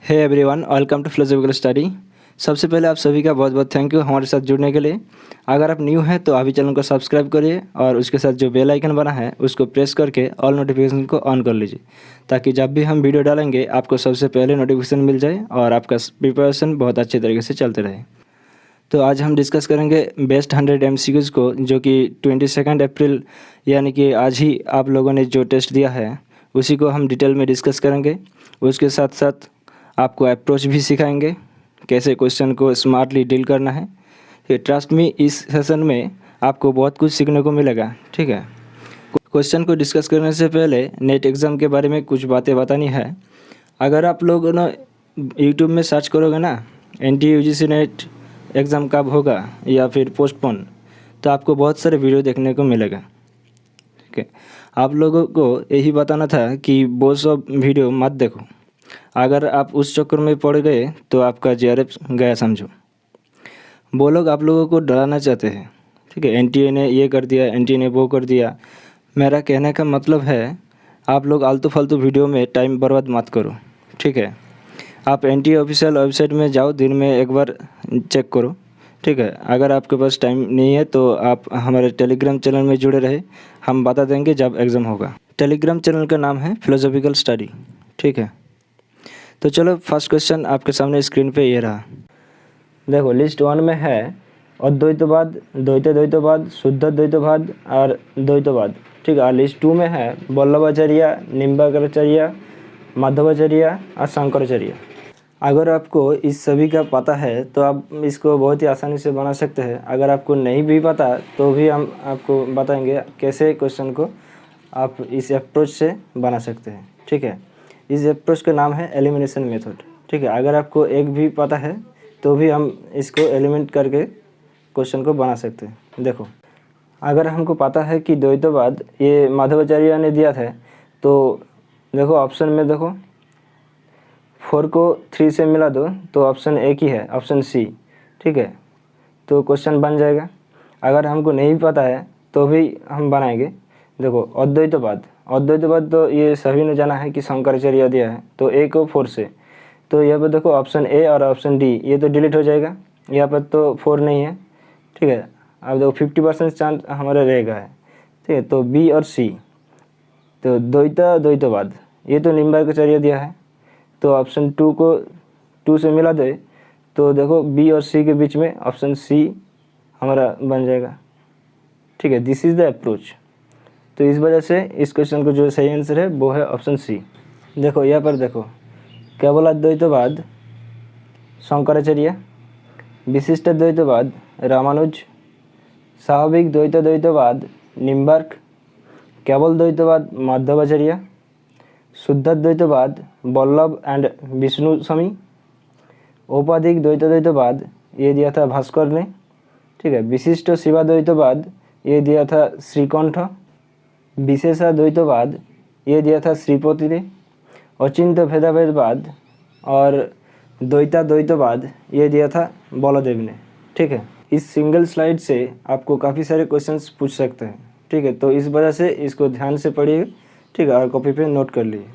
Hey everyone, welcome to philosophical study. सबसे पहले आप सभी का बहुत बहुत थैंक यू हमारे साथ जुड़ने के लिए। अगर आप न्यू हैं तो अभी चैनल को सब्सक्राइब करिए और उसके साथ जो बेल आइकन बना है उसको प्रेस करके ऑल नोटिफिकेशन को ऑन कर लीजिए, ताकि जब भी हम वीडियो डालेंगे आपको सबसे पहले नोटिफिकेशन मिल जाए और आपका प्रिपरेशन बहुत अच्छे तरीके से चलते रहे। तो आज हम डिस्कस करेंगे बेस्ट 100 MCQs को, जो कि 22 अप्रैल यानी कि आज ही आप लोगों ने जो टेस्ट दिया है उसी को हम डिटेल में डिस्कस करेंगे। उसके साथ साथ आपको अप्रोच भी सिखाएंगे, कैसे क्वेश्चन को स्मार्टली डील करना है। ट्रस्ट मी, इस सेशन में आपको बहुत कुछ सीखने को मिलेगा। ठीक है, क्वेश्चन को डिस्कस करने से पहले नेट एग्ज़ाम के बारे में कुछ बातें बतानी है। अगर आप लोग ना यूट्यूब में सर्च करोगे ना NTA UGC नेट एग्ज़ाम कब होगा या फिर पोस्टपोन, तो आपको बहुत सारे वीडियो देखने को मिलेगा। ठीक है, आप लोगों को यही बताना था कि वो सब वीडियो मत देखो। अगर आप उस चक्कर में पड़ गए तो आपका JRF गया समझो। वो लोग आप लोगों को डराना चाहते हैं। ठीक है, NTA ने ये कर दिया, NTA ने वो कर दिया। मेरा कहने का मतलब है आप लोग आलतू फालतू वीडियो में टाइम बर्बाद मत करो। ठीक है, आप NTA ऑफिशियल वेबसाइट में जाओ, दिन में एक बार चेक करो। ठीक है, अगर आपके पास टाइम नहीं है तो आप हमारे टेलीग्राम चैनल में जुड़े रहे, हम बता देंगे जब एग्ज़ाम होगा। टेलीग्राम चैनल का नाम है फिलोसॉफिकल स्टडी। ठीक है, तो चलो फर्स्ट क्वेश्चन आपके सामने स्क्रीन पे ये रहा। देखो, लिस्ट 1 में है अद्वैतवाद, द्वैतवाद, शुद्ध द्वैतवाद और द्वैतवाद। ठीक है, और लिस्ट 2 में है वल्लभाचार्य, निम्बार्काचार्य, माधवाचार्य और शंकराचार्य। अगर आपको इस सभी का पता है तो आप इसको बहुत ही आसानी से बना सकते हैं। अगर आपको नहीं भी पता तो भी हम आपको बताएंगे कैसे क्वेश्चन को आप इस अप्रोच से बना सकते हैं। ठीक है, इस अप्रोच का नाम है एलिमिनेशन मेथड। ठीक है, अगर आपको एक भी पता है तो भी हम इसको एलिमिनेट करके क्वेश्चन को बना सकते हैं। देखो, अगर हमको पता है कि द्वैतवाद ये माधवाचार्य ने दिया था, तो देखो ऑप्शन में देखो 4 को 3 से मिला दो तो ऑप्शन एक ही है, ऑप्शन सी। ठीक है, तो क्वेश्चन बन जाएगा। अगर हमको नहीं पता है तो भी हम बनाएंगे। देखो, अद्वैतवाद तो ये सभी ने जाना है कि शंकराचार्य दिया है, तो ए को 4 से, तो यहाँ पर देखो ऑप्शन ए और ऑप्शन डी ये तो डिलीट हो जाएगा, यहाँ पर तो 4 नहीं है। ठीक है, अब देखो 50% चांस हमारा रहेगा है। ठीक है, तो बी और सी, तो द्वैतवाद ये तो निम्बार्काचार्य दिया है, तो ऑप्शन 2 को 2 से मिला दे तो देखो बी और सी के बीच में ऑप्शन सी हमारा बन जाएगा। ठीक है, दिस इज़ द अप्रोच। तो इस वजह से इस क्वेश्चन को जो सही आंसर है वो है ऑप्शन सी। देखो यहाँ पर देखो, केवल अद्वैतवाद शंकराचार्य, विशिष्ट द्वैतवाद रामानुज, स्वाभाविक द्वैतवाद निम्बार्क, केवल द्वैतवाद माधवाचार्य, शुद्ध द्वैतवाद वल्लभ एंड विष्णु स्वामी, औपाधिक द्वैतवाद ये दिया था भास्कर ने। ठीक है, विशिष्ट शिवाद्वैतवाद ये दिया था श्रीकंठ, विशेषाद्वैतवाद ये दिया था श्रीपति ने, अचिंत्य भेदाभेदवाद और द्वैतवाद ये दिया था बलदेव ने। ठीक है, इस सिंगल स्लाइड से आपको काफ़ी सारे क्वेश्चंस पूछ सकते हैं। ठीक है, तो इस वजह से इसको ध्यान से पढ़िए। ठीक है, और कॉपी पे नोट कर लिए।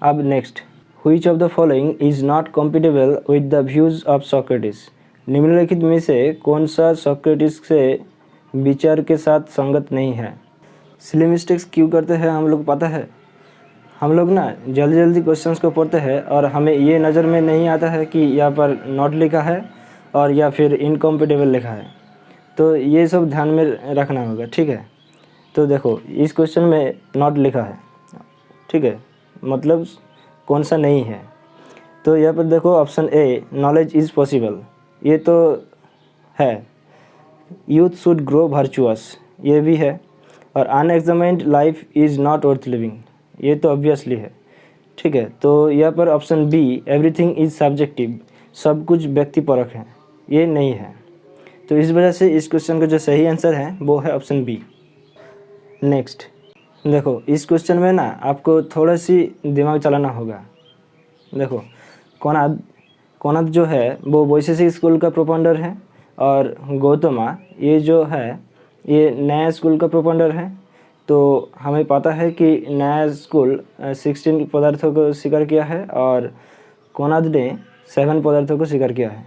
अब next, which of the following is not compatible with the views of Socrates. निम्नलिखित में से कौन सा सोक्रेटिस से विचार के साथ संगत नहीं है। सिली मिस्टेक्स क्यों करते हैं हम लोग पता है? हम लोग ना जल्दी जल्दी क्वेश्चंस को पढ़ते हैं और हमें ये नज़र में नहीं आता है कि यहाँ पर नॉट लिखा है और या फिर इनकम्पेटेबल लिखा है, तो ये सब ध्यान में रखना होगा। ठीक है, तो देखो इस क्वेश्चन में नॉट लिखा है। ठीक है, मतलब कौन सा नहीं है, तो यहाँ पर देखो option A knowledge is possible ये तो है, यूथ शुड ग्रो वर्चुअस ये भी है, और unexamined life is not worth living ये तो ऑब्वियसली है। ठीक है, तो यहाँ पर option B everything is subjective सब कुछ व्यक्तिपरक है ये नहीं है। तो इस वजह से इस क्वेश्चन का जो सही आंसर है वो है ऑप्शन बी। नेक्स्ट देखो, इस क्वेश्चन में ना आपको थोड़ा सी दिमाग चलाना होगा। देखो, कोनाद जो है वो वैशेषिक स्कूल का प्रोपंडर है और गौतमा ये जो है ये नया स्कूल का प्रोपंडर है। तो हमें पता है कि नया स्कूल 16 पदार्थों को स्वीकार किया है और कोनाद ने 7 पदार्थों को स्वीकार किया है।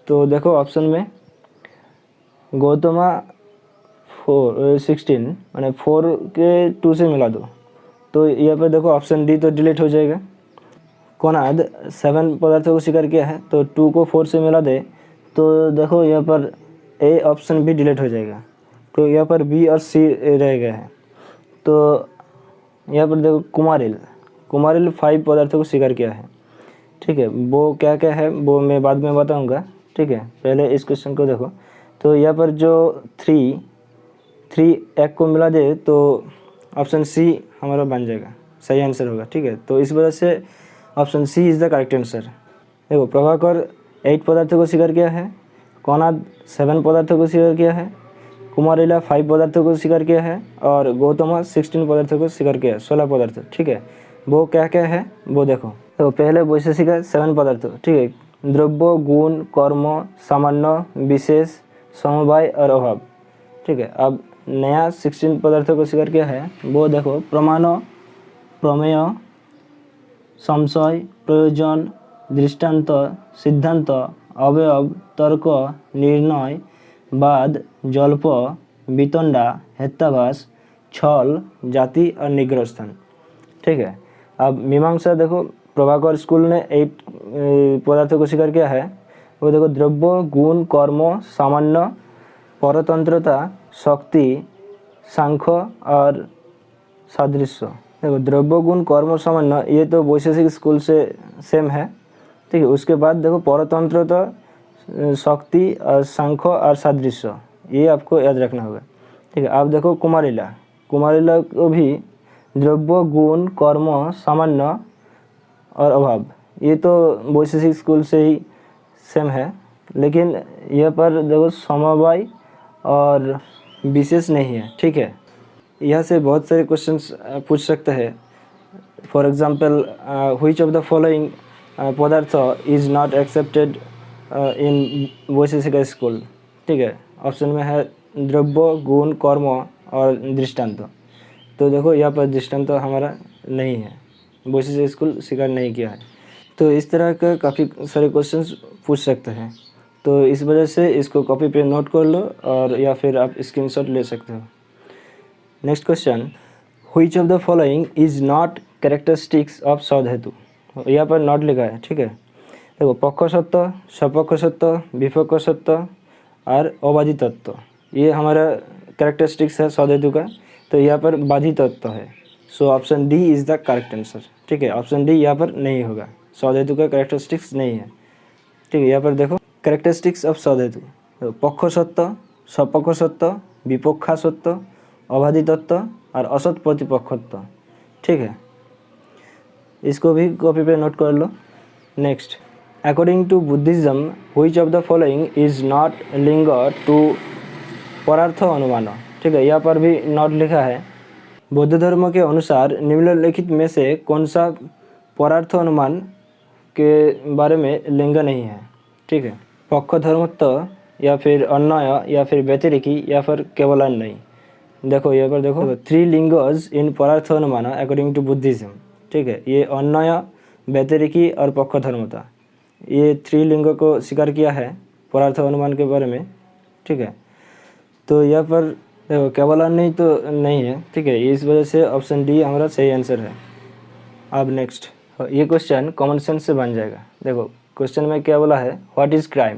तो देखो ऑप्शन में गौतमा 16 माने 4 के 2 से मिला दो, तो यहाँ पर देखो ऑप्शन डी तो डिलीट हो जाएगा। कोनाद 7 पदार्थों को स्वीकार किया है, तो 2 को 4 से मिला दे तो देखो यहाँ पर ए ऑप्शन भी डिलीट हो जाएगा, तो यहाँ पर बी और सी रह गए हैं। तो यहाँ पर देखो कुमारिल 5 पदार्थों को स्वीकार किया है, ठीक है। वो क्या क्या है वो मैं बाद में बताऊंगा, ठीक है। पहले इस क्वेश्चन को देखो, तो यहाँ पर जो 3 एक को मिला दे तो ऑप्शन सी हमारा बन जाएगा, सही आंसर होगा, ठीक है। तो इस वजह से option C is the correct answer. देखो प्रभाकर 8 पदार्थों को स्वीकार किया है, कोनाद 7 पदार्थों को स्वीकार किया है, कुमारिला 5 पदार्थों को स्वीकार किया है और गौतमा 16 पदार्थों को स्वीकार किया है, 16 पदार्थ, ठीक है। वो क्या क्या है वो देखो। तो पहले वैशेषिक 7 पदार्थ, ठीक है। द्रव्य, गुण, कर्म, सामान्य, विशेष, समवाय और अभाव, ठीक है। अब नया 16 पदार्थों को स्वीकार किया है, वो देखो प्रमाण, प्रमेय, संशय, प्रयोजन, दृष्टांत, सिद्धांत, अवयव, तर्क, निर्णय, बाद, जल्प, वितंडा, हेत्ताभास, छल, जाति और निग्रह स्थान, ठीक है। अब मीमांसा देखो प्रभाकर स्कूल ने 8 पदार्थों को स्वीकार किया है, वो देखो द्रव्य, गुण, कर्म, सामान्य, परतंत्रता, शक्ति, सांख्य और सादृश्य। देखो द्रव्य, गुण, कर्म, सामान्य ये तो वैशेषिक स्कूल से सेम है, ठीक है। उसके बाद देखो परतंत्रता, शक्ति और सांख्य और सादृश्य, ये आपको याद रखना होगा, ठीक है। अब देखो कुमारिला को भी द्रव्य, गुण, कर्म, सामान्य और अभाव, ये तो वैशेषिक स्कूल से ही सेम है, लेकिन यहाँ पर देखो समवाय और विशेष नहीं है, ठीक है। यहाँ से बहुत सारे क्वेश्चंस पूछ सकते हैं। For example which of the following पदार्थ is not accepted in Vaisheshika school, ठीक है। ऑप्शन में है द्रव्य, गुण, कर्म और दृष्टांत। तो देखो यहाँ पर दृष्टांत हमारा नहीं है, वैशेषिक स्कूल स्वीकार नहीं किया है। तो इस तरह का काफ़ी सारे क्वेश्चंस पूछ सकते हैं, तो इस वजह से इसको कॉपी पे नोट कर लो और या फिर आप स्क्रीनशॉट ले सकते हो। Next question, which of the following is not characteristics of सौधेतु। यहाँ पर नॉट लिखा है, ठीक है। देखो पक्ष सत्य, सपक्ष सत्य, विपक्ष सत्य और अबाधी तत्व, ये हमारा कैरेक्टरिस्टिक्स है सौधेतु का। तो यहाँ पर बाधी तत्व है, so option D is the correct answer, ठीक है। ऑप्शन डी यहाँ पर नहीं होगा, सौधेतु का कैरेक्टरिस्टिक्स नहीं है, ठीक है। यहाँ पर देखो कैरेक्टरिस्टिक्स ऑफ सौधेतु, तो पक्ष सत्य, सपक्ष सत्य, विपक्षा सत्य, अबाधी तत्व और असत प्रतिपक्षत्व, ठीक है। इसको भी कॉपी पे नोट कर लो। Next, according to Buddhism which of the following is not linked to परार्थ अनुमान, ठीक है। यहाँ पर भी नॉट लिखा है। बौद्ध धर्म के अनुसार निम्नलिखित में से कौन सा परार्थ अनुमान के बारे में लिंग नहीं है, ठीक है। पक्ष धर्मत्व या फिर अन्वय या फिर व्यतिरिकी या फिर केवल अन्वय। देखो यहाँ पर देखो 3 लिंगज इन परार्थ अनुमान अकॉर्डिंग टू बुद्धिज्म, ठीक है। ये अन्वय, व्यतिरिकी और पक्ष धर्मता, ये 3 लिंग को स्वीकार किया है परार्थ अनुमान के बारे में, ठीक है। तो यहाँ पर देखो केवल अन्वय तो नहीं है, ठीक है। इस वजह से ऑप्शन डी हमारा सही आंसर है। अब नेक्स्ट, ये क्वेश्चन कॉमन सेंस से बन जाएगा। देखो क्वेश्चन में क्या बोला है, व्हाट इज़ क्राइम,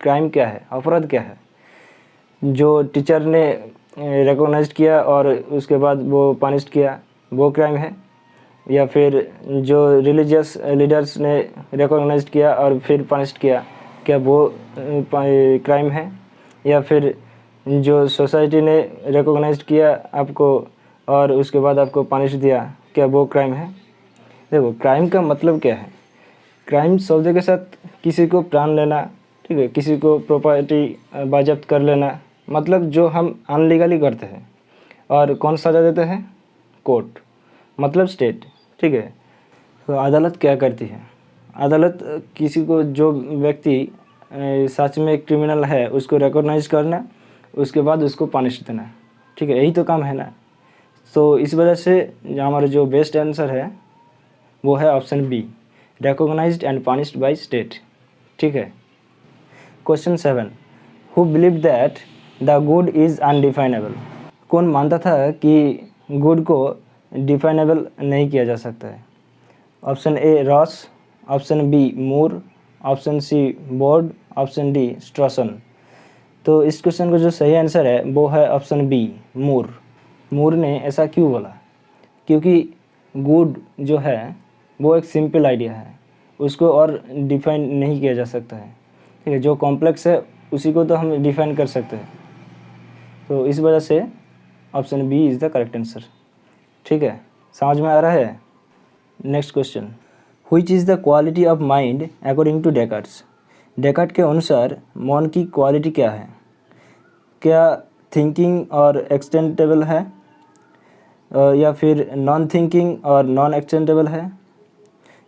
क्राइम क्या है, अपराध क्या है। जो टीचर ने रिकॉग्नाइज किया और उसके बाद वो पनिश किया वो क्राइम है, या फिर जो रिलीजियस लीडर्स ने रिकॉग्नाइज किया और फिर पनिश किया, क्या वो क्राइम है, या फिर जो सोसाइटी ने रिकॉग्नाइज किया आपको और उसके बाद आपको पनिश दिया, क्या वो क्राइम है। देखो क्राइम का मतलब क्या है, क्राइम शब्द के साथ किसी को प्राण लेना, ठीक है, किसी को प्रॉपर्टी बाजब्त कर लेना, मतलब जो हम अनलीगली करते हैं। और कौन सज़ा देते हैं, कोर्ट, मतलब स्टेट, ठीक है। तो अदालत क्या करती है, अदालत किसी को, जो व्यक्ति सच में क्रिमिनल है उसको रिकॉग्नाइज करना, उसके बाद उसको पनिश देना, ठीक है, यही तो काम है ना। तो इस वजह से हमारा जो बेस्ट आंसर है वो है option B, recognized and punished by state। ठीक है। Question 7, who believed that the good is undefinable? कौन मानता था कि गुड को डिफाइनेबल नहीं किया जा सकता है? Option A Ross, option B Moore, option C Broad, option D Strawson. तो इस क्वेश्चन का जो सही आंसर है वो है ऑप्शन बी मूर। मूर ने ऐसा क्यों बोला? क्योंकि गुड जो है वो एक सिंपल आइडिया है, उसको और डिफाइन नहीं किया जा सकता है। ठीक है, जो कॉम्प्लेक्स है उसी को तो हम डिफाइन कर सकते हैं। तो इस वजह से option B is the correct answer. ठीक है, समझ में आ रहा है? Next question, which is the quality of mind according to Descartes? Descartes के अनुसार मन की क्वालिटी क्या है? क्या थिंकिंग और एक्सटेंडेबल है, या फिर नॉन थिंकिंग और नॉन एक्सटेंडेबल है,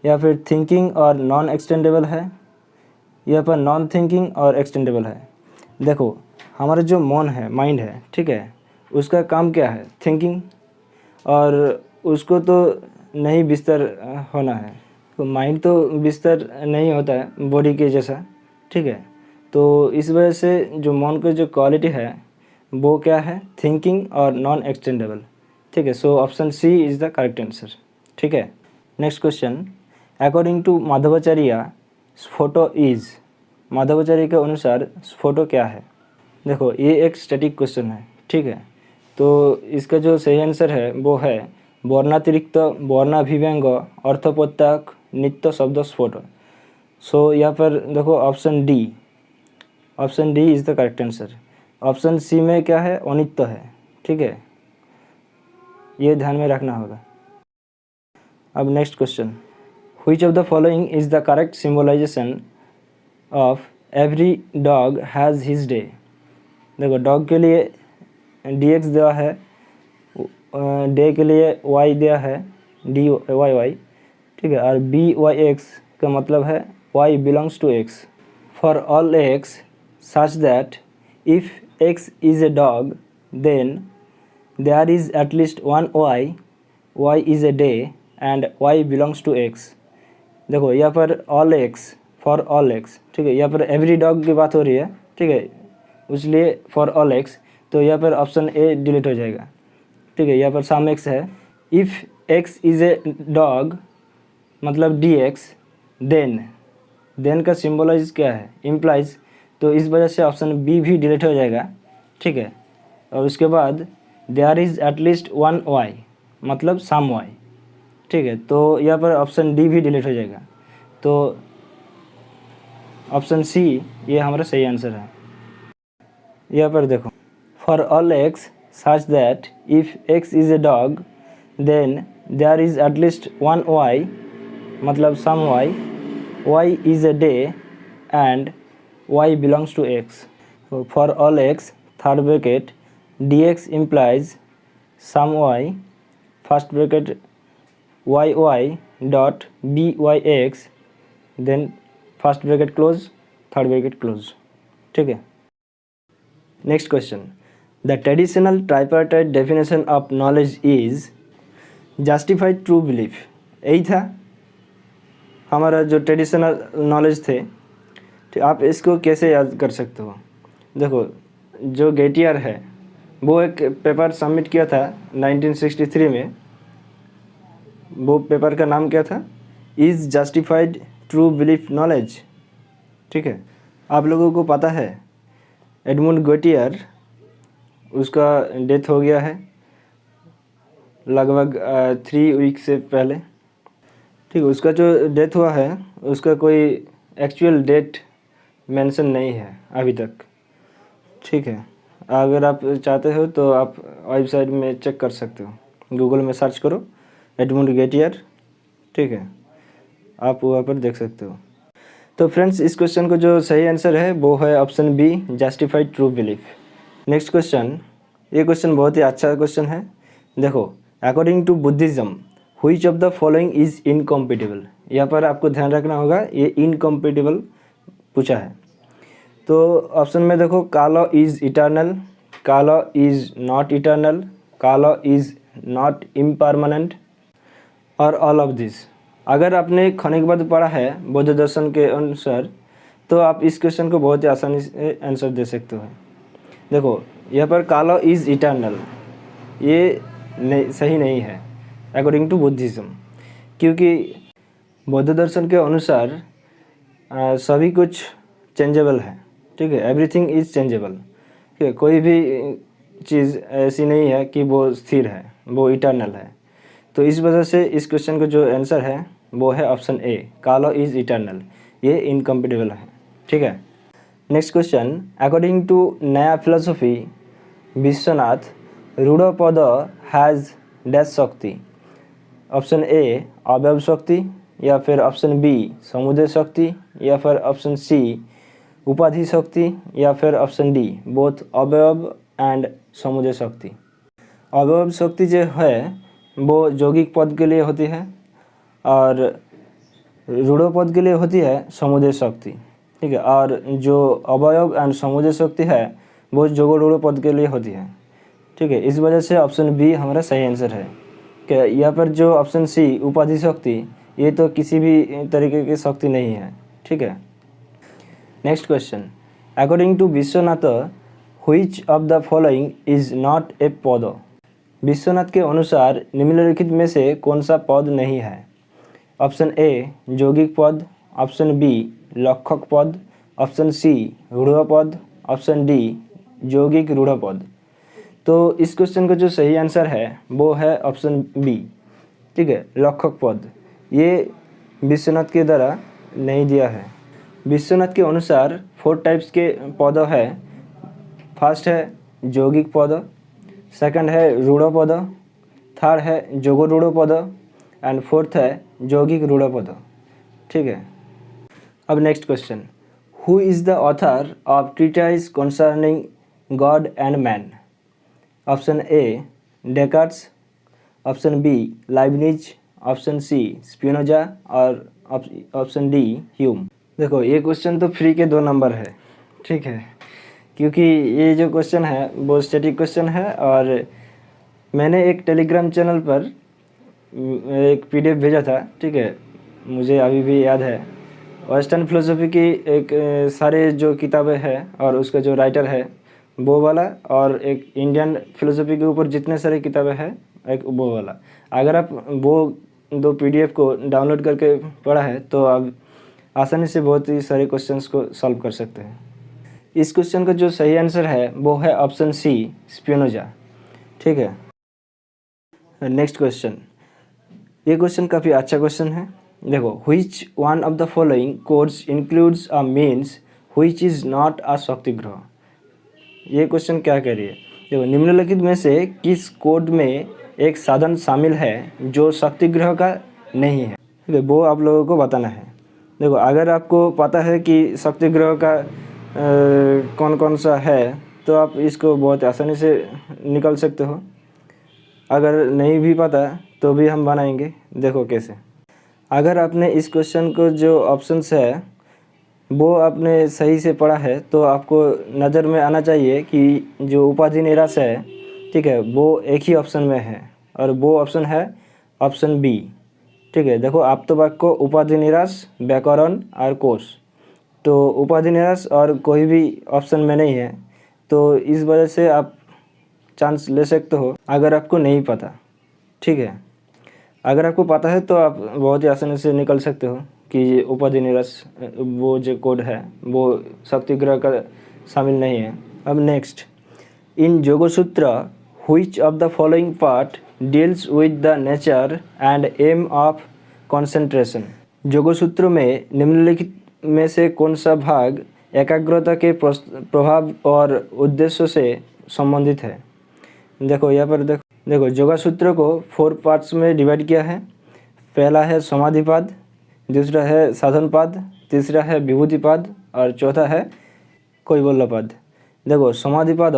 या फिर थिंकिंग और नॉन एक्सटेंडेबल है, या फिर नॉन थिंकिंग और एक्सटेंडेबल है? देखो, हमारा जो मन है, माइंड है, ठीक है, उसका काम क्या है? थिंकिंग, और उसको तो नहीं बिस्तर होना है। तो माइंड तो बिस्तर नहीं होता है बॉडी के जैसा। ठीक है, तो इस वजह से जो मन की जो क्वालिटी है वो क्या है? थिंकिंग और नॉन एक्सटेंडेबल। ठीक है, so option C is the correct answer. ठीक है, next question, according to Madhvacharya स्फोटो इज़? माधवाचार्य के अनुसार स्फोटो क्या है? देखो, ये एक स्टैटिक क्वेश्चन है। ठीक है, तो इसका जो सही आंसर है वो है वर्णातिरिक्त वर्णाभिव्यंग अर्थप्रत्याक नित्य शब्द स्फोट। सो यहाँ पर देखो option D is the correct answer. Option C में क्या है? अनित्य है। ठीक है, ये ध्यान में रखना होगा। अब next question, which of the following is the correct symbolisation of every dog has his day? देखो, डॉग के लिए dx दिया है, डे के लिए y दिया है dy। ठीक है, और byx का मतलब है y belongs to x। For all x such that if x is a dog then there is at least one y is a day and y belongs to x। देखो, यहाँ पर all x, for all x, ठीक है, यहाँ पर every dog की बात हो रही है। ठीक है, इसलिए for all x, तो यहाँ पर ऑप्शन ए डिलीट हो जाएगा। ठीक है, यहाँ पर सम एक्स है। If x is a dog मतलब डी एक्स, देन का सिम्बलाइज क्या है? इम्प्लाइज। तो इस वजह से ऑप्शन बी भी डिलीट हो जाएगा। ठीक है, और उसके बाद there is at least one Y मतलब सम वाई। ठीक है, तो यहाँ पर ऑप्शन डी भी डिलीट हो जाएगा। तो ऑप्शन सी ये हमारा सही आंसर है। यहाँ पर देखो, for all x such that if x is a dog then there is at least one y मतलब some y is a day and y belongs to x। So for all x third bracket dx implies some y first bracket y dot byx then first bracket close third bracket close। ठीक है, next question, the traditional tripartite definition of knowledge is justified true belief. यही था हमारा जो traditional knowledge थे। तो आप इसको कैसे याद कर सकते हो? देखो, जो गेटियर है वो एक पेपर सबमिट किया था 1963 में। वो पेपर का नाम क्या था? Is justified true belief knowledge. ठीक है, आप लोगों को पता है एडमंड गेटियर, उसका डेथ हो गया है लगभग 3 वीक से पहले। ठीक है, उसका जो डेथ हुआ है उसका कोई एक्चुअल डेट मेंशन नहीं है अभी तक। ठीक है, अगर आप चाहते हो तो आप वेबसाइट में चेक कर सकते हो, गूगल में सर्च करो एडमंड गेटियर। ठीक है, आप वहाँ पर देख सकते हो। तो फ्रेंड्स, इस क्वेश्चन को जो सही आंसर है वो है option B justified true belief. Next question, ये क्वेश्चन बहुत ही अच्छा क्वेश्चन है। देखो, according to Buddhism which of the following is incompatible? यहाँ पर आपको ध्यान रखना होगा, ये इनकम्पेटिबल पूछा है। तो ऑप्शन में देखो, कालो इज़ इटर्नल, कालो इज़ नॉट इटर्नल, कालो इज़ नॉट इम्परमानेंट और ऑल ऑफ दिस। अगर आपने खनिकवाद पढ़ा है बौद्ध दर्शन के अनुसार तो आप इस क्वेश्चन को बहुत ही आसानी से आंसर दे सकते हो। देखो यहाँ पर कालो इज़ इटर्नल, ये नहीं सही नहीं है अकॉर्डिंग टू बुद्धिज़्म, क्योंकि बौद्ध दर्शन के अनुसार सभी कुछ चेंजेबल है। ठीक है, एवरीथिंग इज़ चेंजेबल। ठीक है, कोई भी चीज़ ऐसी नहीं है कि वो स्थिर है, वो इटर्नल है। तो इस वजह से इस क्वेश्चन का जो आंसर है वो है ऑप्शन ए, कालो इज़ इटर्नल, ये इनकम्पिटेबल है। ठीक है, नेक्स्ट क्वेश्चन, अकॉर्डिंग टू नया फिलोसफी विश्वनाथ रूढ़पद हैज़ डैश शक्ति। ऑप्शन ए अवयव शक्ति, या फिर ऑप्शन बी समुदय शक्ति, या फिर ऑप्शन सी उपाधि शक्ति, या फिर ऑप्शन डी बोथ अवयव एंड समुदय शक्ति। अवयव शक्ति जो है वो यौगिक पद के लिए होती है और रूढ़ पद के लिए होती है समुदय शक्ति। ठीक है, और जो अवयव एंड समुदय शक्ति है वो जोगो रूढ़ पद के लिए होती है। ठीक है, इस वजह से ऑप्शन बी हमारा सही आंसर है। कि यहाँ पर जो ऑप्शन सी उपाधि शक्ति, ये तो किसी भी तरीके की शक्ति नहीं है। ठीक है, next question, according to Vishwanath which of the following is not a पद। विश्वनाथ के अनुसार निम्नलिखित में से कौन सा पद नहीं है। ऑप्शन ए यौगिक पद, ऑप्शन बी लक्षक पद, ऑप्शन सी रूढ़ पद, ऑप्शन डी यौगिक रूढ़ पद। तो इस क्वेश्चन का जो सही आंसर है वो है ऑप्शन बी। ठीक है, लक्षक पद, ये विश्वनाथ के द्वारा नहीं दिया है। विश्वनाथ के अनुसार 4 टाइप्स के पद है। फर्स्ट है यौगिक पद, सेकंड है रूढ़ पद, थर्ड है जोगो रूढ़ पद एंड फोर्थ है यौगिक रूढ़ पद। ठीक है, अब next question, who is the author of treatise concerning God and man. Option A Descartes, option B Leibniz, option C Spinoza और ऑप्शन डी ह्यूम। देखो ये क्वेश्चन तो फ्री के 2 नंबर है। ठीक है, क्योंकि ये जो क्वेश्चन है वो स्टैटिक क्वेश्चन है और मैंने एक टेलीग्राम चैनल पर एक PDF भेजा था। ठीक है, मुझे अभी भी याद है। वेस्टर्न फिलोसफी की एक सारे जो किताबें हैं और उसका जो राइटर है वो वाला, और एक इंडियन फिलोसफी के ऊपर जितने सारे किताबें हैं एक वो वाला। अगर आप वो 2 PDF को डाउनलोड करके पढ़ा है तो आप आसानी से बहुत ही सारे क्वेश्चंस को सॉल्व कर सकते हैं। इस क्वेश्चन का जो सही आंसर है वो है ऑप्शन सी स्पिनोजा। ठीक है, नेक्स्ट क्वेश्चन, ये क्वेश्चन काफ़ी अच्छा क्वेश्चन है। देखो, which one of the following codes includes a means which is not a शक्ति ग्रह। ये क्वेश्चन क्या कह रही है। देखो, निम्नलिखित में से किस कोड में एक साधन शामिल है जो शक्ति ग्रह का नहीं है। ठीक है, वो आप लोगों को बताना है। देखो, अगर आपको पता है कि शक्ति ग्रह का कौन कौन सा है तो आप इसको बहुत आसानी से निकल सकते हो। अगर नहीं भी पता तो भी हम बनाएंगे। देखो कैसे, अगर आपने इस क्वेश्चन को जो ऑप्शंस है वो आपने सही से पढ़ा है तो आपको नज़र में आना चाहिए कि जो उपाधि निराश है, ठीक है, वो एक ही ऑप्शन में है और वो ऑप्शन है ऑप्शन बी। ठीक है, देखो, आप्तवाक्य, उपाधि निराश, व्याकरण और कोश। तो उपाधि निराश और कोई भी ऑप्शन में नहीं है, तो इस वजह से आप चांस ले सकते हो अगर आपको नहीं पता। ठीक है, अगर आपको पता है तो आप बहुत ही आसानी से निकल सकते हो कि उपाधि निराश वो जो कोड है वो शक्ति ग्रह का शामिल नहीं है। अब next, in Yoga Sutra which of the following part deals with the nature and aim of concentration. Yoga Sutra में निम्नलिखित में से कौन सा भाग एकाग्रता के प्रभाव और उद्देश्यों से संबंधित है। देखो यहाँ पर देखो योगा सूत्र को 4 पार्ट्स में डिवाइड किया है। पहला है समाधिपाद, दूसरा है साधनपाद, तीसरा है विभूतिपाद और चौथा है कैवल्यपाद। देखो, Samadhipada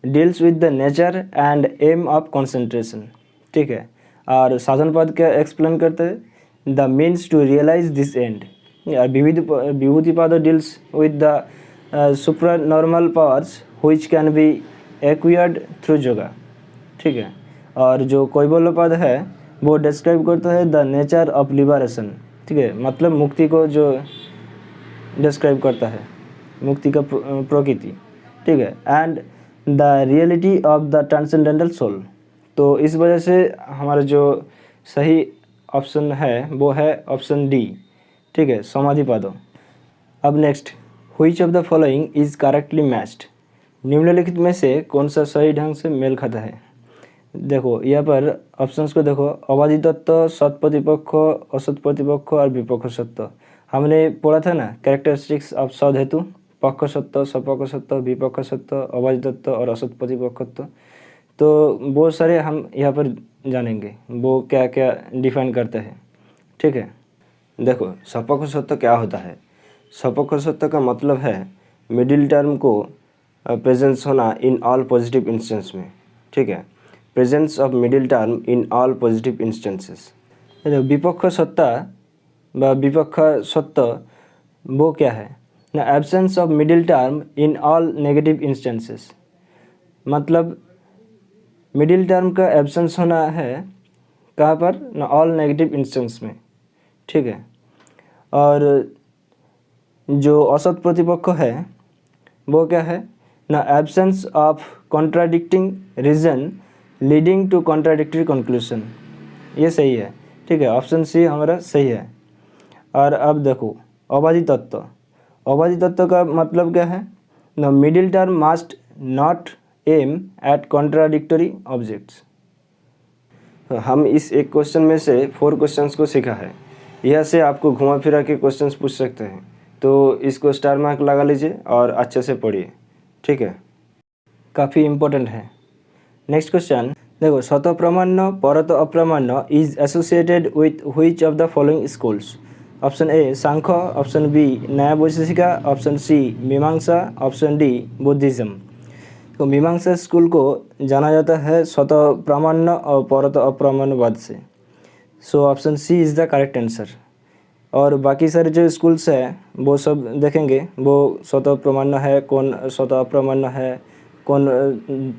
deals with the nature and aim of concentration. ठीक है, और साधनपाद क्या एक्सप्लेन करते हैं, the means to realise this end. Vibhutipada deals with the supranormal powers which can be acquired through yoga. ठीक है, और जो कैवल्यपाद है वो डिस्क्राइब करता है द नेचर ऑफ लिबरेशन, ठीक है, मतलब मुक्ति को जो डिस्क्राइब करता है, मुक्ति का प्रकृति, ठीक है, and the reality of the transcendental soul. तो इस वजह से हमारा जो सही ऑप्शन है वो है ऑप्शन डी, ठीक है, समाधिपादो। अब next, which of the following is correctly matched, निम्नलिखित में से कौन सा सही ढंग से मेल खाता है। देखो यहाँ पर ऑप्शंस को देखो, अबाधि तत्व, सत प्रतिपक्ष, असत प्रतिपक्ष और विपक्ष सत्य। हमने पढ़ा था ना कैरेक्टरिस्टिक्स ऑफ सद हेतु, पक्ष सत्य, सपक्ष सत्य, विपक्ष सत्य, अबाधि तत्व और असत प्रतिपक्षत्व। तो बहुत सारे हम यहाँ पर जानेंगे वो क्या क्या डिफाइन करते हैं, ठीक है। देखो सपक्ष सत्य क्या होता है। सपक्ष सत्य का मतलब है मिडिल टर्म को प्रेजेंस होना इन ऑल पॉजिटिव इंस्टेंस में, ठीक है, presence of middle term in all positive instances. विपक्ष सत्ता व विपक्ष सत्य वो क्या है ना, absence of middle term in all negative instances, मतलब मिडिल टर्म का एब्सेंस होना है कहाँ पर ना, ऑल नेगेटिव इंस्टेंस में, ठीक है। और जो असत प्रतिपक्ष है वो क्या है ना, absence of contradicting reason leading to contradictory conclusion, ये सही है, ठीक है, ऑप्शन सी हमारा सही है। और अब देखो अबाधि तत्व, अबाधि तत्व का मतलब क्या है ना, middle term must not aim at contradictory objects. हम इस एक क्वेश्चन में से 4 क्वेश्चंस को सीखा है, यह से आपको घुमा फिरा के क्वेश्चंस पूछ सकते हैं, तो इसको स्टार मार्क लगा लीजिए और अच्छे से पढ़िए, ठीक है, काफ़ी इम्पोर्टेंट है। नेक्स्ट क्वेश्चन देखो, स्वतःप्रमाण्य परत अप्रामाण्य is associated with which of the following schools. Option A Samkhya, option B Nyaya Vaisheshika, option C मीमांसा, ऑप्शन डी बुद्धिज्म। तो मीमांसा स्कूल को जाना जाता है स्वतःप्रामाण्य और परत अप्रामाण्यवाद से। So option C is the correct answer. और बाकी सारे जो स्कूल्स हैं वो सब देखेंगे, वो स्वतःप्रामाण्य है, कौन स्वतः अप्रामाण्य है, कौन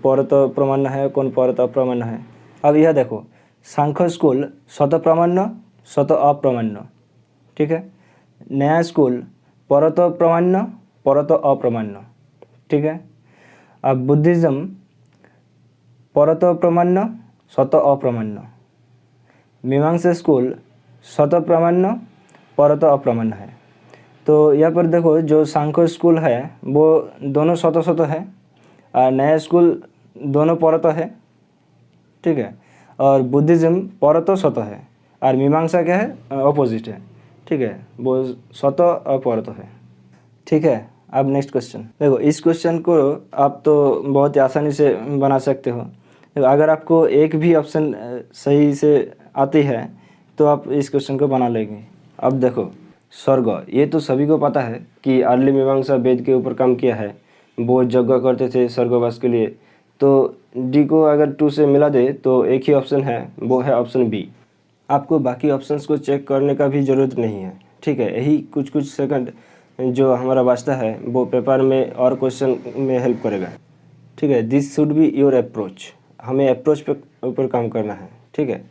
परत प्रामाण्य है, कौन परत अप्रामाण्य है। अब यह देखो, सांख्य स्कूल स्वतः प्रामाण्य, स्वतः अप्रामाण्य, ठीक है। नया स्कूल परत प्रामाण्य, परत अप्रामाण्य, ठीक है। अब बुद्धिज्म परत प्रामाण्य, स्वतः अप्रामाण्य। मीमांसा स्कूल स्वतः प्रामाण्य, परत अप्रामाण्य है। तो यहाँ पर देखो जो सांख्य स्कूल है वो दोनों स्वतः स्वतः है, और नया स्कूल दोनों परत है, ठीक है। और बुद्धिज्म परत स्वतः है, और मीमांसा क्या है, अपोजिट है, ठीक है, वो स्वतः और परत है, ठीक है। अब नेक्स्ट क्वेश्चन देखो, इस क्वेश्चन को आप तो बहुत ही आसानी से बना सकते हो। अगर आपको एक भी ऑप्शन सही से आती है तो आप इस क्वेश्चन को बना लेंगे। अब देखो स्वर्ग, ये तो सभी को पता है कि अर्ली मीमांसा वेद के ऊपर काम किया है, वो यज्ञ करते थे स्वर्गवास के लिए। तो डी को अगर 2 से मिला दे तो एक ही ऑप्शन है, वो है ऑप्शन बी। आपको बाकी ऑप्शंस को चेक करने का भी ज़रूरत नहीं है, ठीक है। यही कुछ सेकंड जो हमारा वास्ता है वो पेपर में और क्वेश्चन में हेल्प करेगा, ठीक है। This should be your approach, हमें अप्रोच पे ऊपर काम करना है, ठीक है।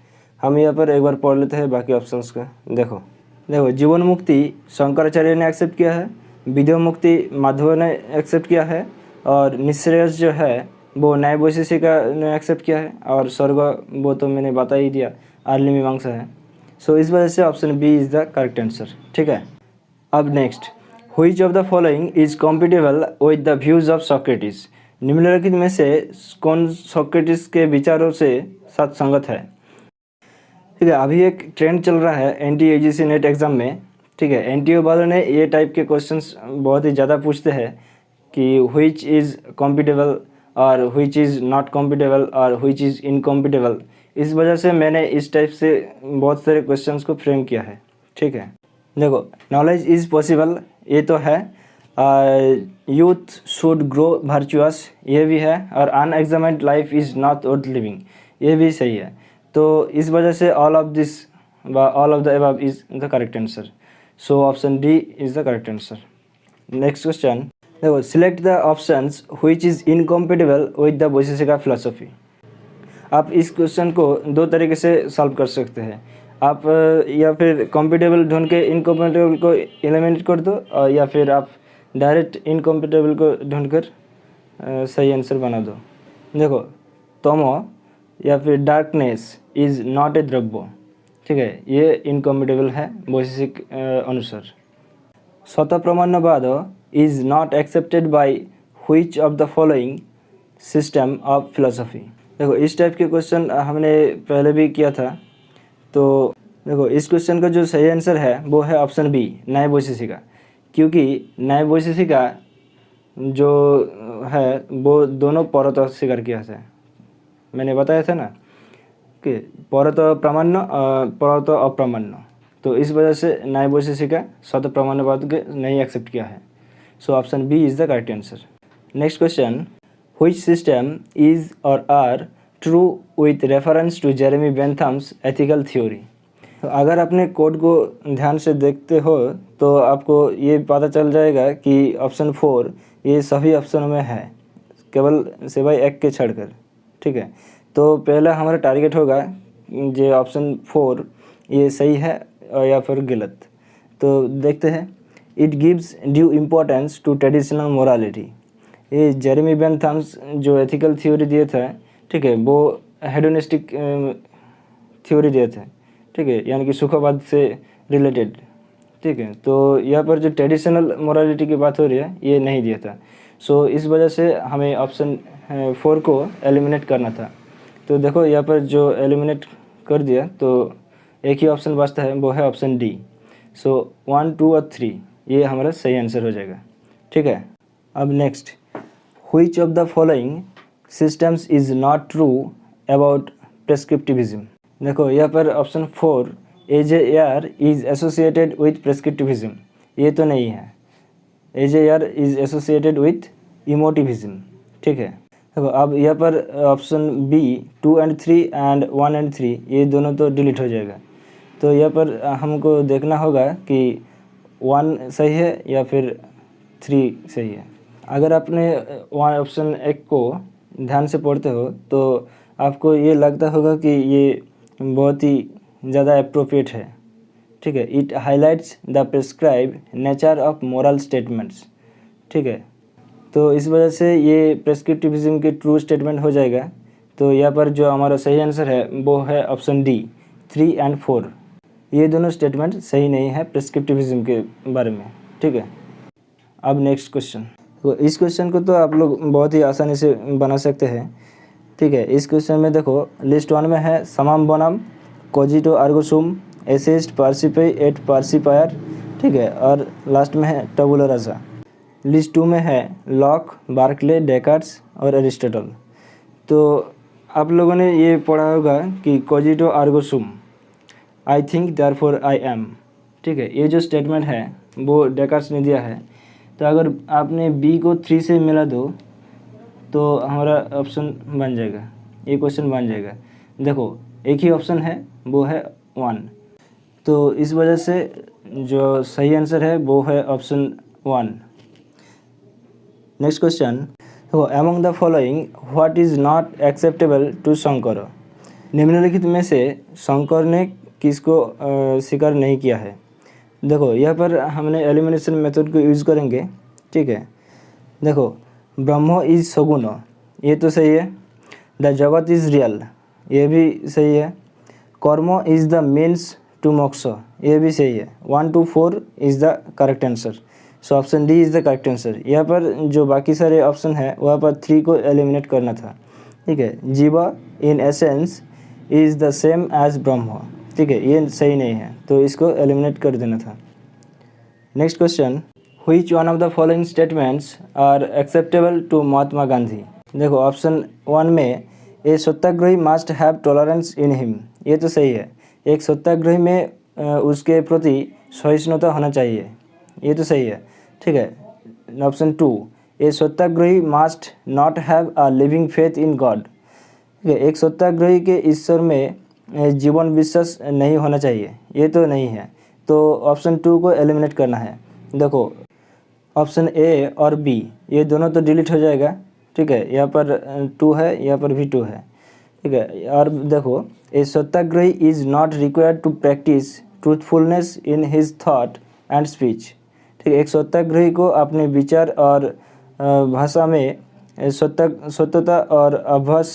हम यहाँ पर एक बार पढ़ लेते हैं बाकी ऑप्शंस का। देखो जीवन मुक्ति शंकराचार्य ने एक्सेप्ट किया है, विद्या मुक्ति माधव ने एक्सेप्ट किया है, और निःश्रेयस जो है वो न्याय वैशेषिका ने एक्सेप्ट किया है, और स्वर्ग वो तो मैंने बता ही दिया अर्ली मीमांसा है। सो इस वजह से option B is the correct answer, ठीक है। अब next, which of the following is compatible with the views of Socrates. निम्नलिखित में से कौन सॉक्रेटिस के विचारों से साथ संगत है, ठीक है। अभी एक ट्रेंड चल रहा है एनटीए यूजीसी नेट एग्ज़ाम में, ठीक है। एनटीए वालों ने ये टाइप के क्वेश्चंस बहुत ही ज़्यादा पूछते हैं कि व्हिच इज़ कॉम्पिटेबल और व्हिच इज़ नॉट कॉम्पिटेबल और व्हिच इज़ इनकॉम्पिटेबल। इस वजह से मैंने इस टाइप से बहुत सारे क्वेश्चंस को फ्रेम किया है, ठीक है। देखो नॉलेज इज़ पॉसिबल, ये तो है। यूथ शुड ग्रो वर्चुअस, ये भी है। और unexamined life is not worth living, ये भी सही है। तो इस वजह से ऑल ऑफ दिस व all of the above is the correct answer. So option D is the correct answer. Next question देखो, select the options which is incompatible with the Vaisheshika philosophy. आप इस क्वेश्चन को दो तरीके से सॉल्व कर सकते हैं। आप या फिर कॉम्पिटेबल ढूंढ के इनकॉम्पिटेबल को एलिमिनेट कर दो, और या फिर आप डायरेक्ट इनकॉम्पिटेबल को ढूंढकर सही आंसर बना दो। देखो, तमो या फिर डार्कनेस इज़ नॉट ए द्रव्य, ठीक है, ये इनकॉम्पिटेबल है वैशेषिक अनुसार। स्वतःप्रमाण्यवाद is not accepted by which of the following system of philosophy. देखो, इस टाइप के क्वेश्चन हमने पहले भी किया था। तो देखो, इस क्वेश्चन का जो सही आंसर है वो है ऑप्शन बी, न्याय वैशेषिका। क्योंकि न्याय वैशेषिका जो है वो दोनों परत स्वीकार किया है। मैंने बताया था ना कि परत प्रामाण्य, परत अप्रामाण्य, तो इस वजह से न्याय वैशेषिका स्वतः प्रमाण्यवाद के नहीं एक्सेप्ट किया है। So option B is the correct answer. Next question, which system is और are true with reference to Jeremy Bentham's ethical theory. तो अगर अपने कोड को ध्यान से देखते हो तो आपको ये पता चल जाएगा कि ऑप्शन 4 ये सभी ऑप्शनों में है, केवल सिवाय एक के छोड़कर, ठीक है। तो पहला हमारा टारगेट होगा जो ऑप्शन 4 ये सही है या फिर गलत। तो देखते हैं। It gives due importance to traditional morality. ये जेरेमी बेंथम्स जो एथिकल थ्योरी दिए थे, ठीक है, वो हेडोनिस्टिक थ्योरी दिए थे, ठीक है, यानी कि सुखवाद से रिलेटेड, ठीक है। तो यहाँ पर जो ट्रेडिशनल मोरालिटी की बात हो रही है ये नहीं दिया था। सो इस वजह से हमें ऑप्शन 4 को एलिमिनेट करना था। तो देखो, यहाँ पर जो एलिमिनेट कर दिया तो एक ही ऑप्शन बचता है, वो है ऑप्शन डी। सो 1, 2 और 3 ये हमारा सही आंसर हो जाएगा, ठीक है। अब next, which of the following systems is not true about prescriptivism. देखो, यहाँ पर option 4 AJAR is associated with prescriptivism, ये तो नहीं है। AJAR is associated with emotivism, ठीक है। देखो, अब यहाँ पर ऑप्शन बी 2 और 3 एंड 1 और 3 ये दोनों तो डिलीट हो जाएगा। तो यहाँ पर हमको देखना होगा कि 1 सही है या फिर 3 सही है। अगर आपने ऑप्शन 1 को ध्यान से पढ़ते हो तो आपको ये लगता होगा कि ये बहुत ही ज़्यादा अप्रोप्रिएट है, ठीक है। It highlights the prescribe nature of moral statements, ठीक है। तो इस वजह से ये प्रेस्क्रिप्टिविज्म के ट्रू स्टेटमेंट हो जाएगा। तो यहाँ पर जो हमारा सही आंसर है वो है ऑप्शन डी, 3 और 4 ये दोनों स्टेटमेंट सही नहीं है प्रेस्क्रिप्टिविज्म के बारे में, ठीक है। अब नेक्स्ट क्वेश्चन, तो इस क्वेश्चन को तो आप लोग बहुत ही आसानी से बना सकते हैं, ठीक है। इस क्वेश्चन में देखो, लिस्ट 1 में है समाम बनम कोजिटो आर्गो एसेस्ट पार्सिपे एट पार्सिपायर, ठीक है, और लास्ट में है टबुला रासा। लिस्ट 2 में है लॉक, बार्कले, डेकार्ट्स और एरिस्टोटल। तो आप लोगों ने ये पढ़ा होगा कि cogito ergo I think therefore I am, ठीक है। ये जो स्टेटमेंट है वो डेकार्ट्स ने दिया है। तो अगर आपने बी को 3 से मिला दो तो हमारा ऑप्शन बन जाएगा, ये क्वेश्चन बन जाएगा। देखो, एक ही ऑप्शन है, वो है 1। तो इस वजह से जो सही आंसर है वो है ऑप्शन 1। नेक्स्ट क्वेश्चन, तो among the following what is not acceptable to Shankar. निम्नलिखित में से शंकर ने किसको स्वीकार नहीं किया है। देखो, यहाँ पर हमने एलिमिनेशन मेथड को यूज़ करेंगे, ठीक है। देखो, ब्रह्म इज़ सगुण, ये तो सही है। द जगत इज़ रियल, ये भी सही है। कर्म इज़ द मीन्स टू मोक्ष, ये भी सही है। 1 to 4 is the correct answer. So option D is the correct answer. यहाँ पर जो बाकी सारे ऑप्शन है वहाँ पर 3 को एलिमिनेट करना था, ठीक है। जीवा in essence is the same as ब्रह्म, ठीक है, ये सही नहीं है, तो इसको एलिमिनेट कर देना था। Next question, which one of the following statements are acceptable to Mahatma Gandhi. देखो, ऑप्शन 1 में a satyagrahi must have tolerance in him, ये तो सही है। एक सत्याग्रही में उसके प्रति सहिष्णुता होना चाहिए, ये तो सही है, ठीक है। Option 2, a satyagrahi must not have a living faith in God, ठीक है। एक सत्याग्रही के ईश्वर में जीवन विश्वास नहीं होना चाहिए, ये तो नहीं है। तो ऑप्शन 2 को एलिमिनेट करना है। देखो, ऑप्शन ए और बी ये दोनों तो डिलीट हो जाएगा, ठीक है। यहाँ पर 2 है, यहाँ पर भी 2 है। ठीक है। और देखो, a satyagrahi is not required to practise truthfulness in his thought and speech. ठीक है, एक सत्याग्रही को अपने विचार और भाषा में सत्यता और अभ्यास